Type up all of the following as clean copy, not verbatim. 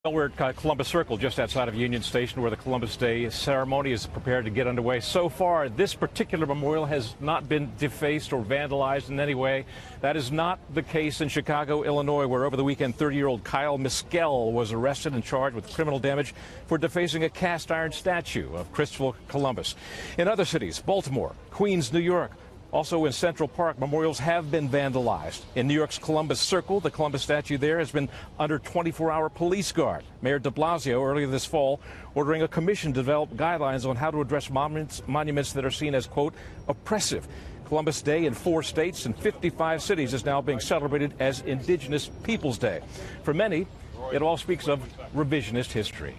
Well, we're at Columbus Circle, just outside of Union Station, where the Columbus Day ceremony is prepared to get underway. So far, this particular memorial has not been defaced or vandalized in any way. That is not the case in Chicago, Illinois, where over the weekend 30-year-old Kyle McKelway was arrested and charged with criminal damage for defacing a cast-iron statue of Christopher Columbus. In other cities, Baltimore, Queens, New York, also in Central Park, memorials have been vandalized. In New York's Columbus Circle, the Columbus statue there has been under 24-hour police guard. Mayor de Blasio earlier this fall ordering a commission to develop guidelines on how to address monuments that are seen as, quote, oppressive. Columbus Day in 4 states and 55 cities is now being celebrated as Indigenous Peoples Day. For many, it all speaks of revisionist history.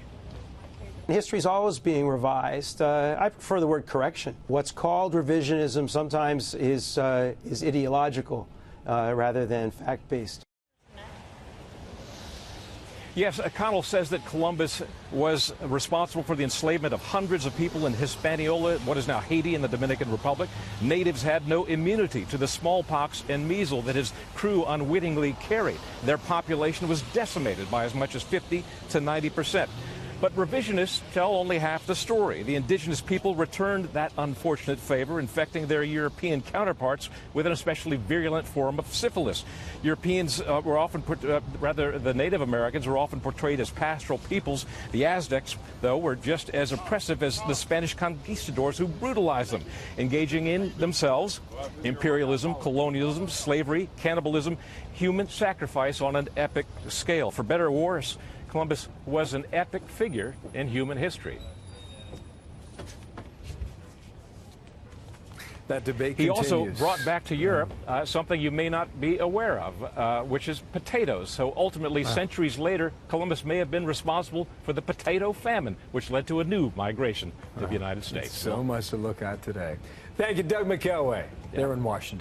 History is always being revised. I prefer the word correction. What's called revisionism sometimes is ideological rather than fact-based. Yes, Connell says that Columbus was responsible for the enslavement of hundreds of people in Hispaniola, what is now Haiti and the Dominican Republic. Natives had no immunity to the smallpox and measles that his crew unwittingly carried. Their population was decimated by as much as 50 to 90%. But revisionists tell only half the story. The indigenous people returned that unfortunate favor, infecting their European counterparts with an especially virulent form of syphilis. Europeans were often, the Native Americans were often portrayed as pastoral peoples. The Aztecs, though, were just as oppressive as the Spanish conquistadors who brutalized them, engaging in themselves imperialism, colonialism, slavery, cannibalism, human sacrifice on an epic scale. For better or worse, Columbus was an epic figure in human history. That debate He continues. also brought back to Europe something you may not be aware of, which is potatoes. So ultimately, centuries later, Columbus may have been responsible for the potato famine, which led to a new migration to the United States. So much to look at today. Thank you, Doug McKelway, there in Washington.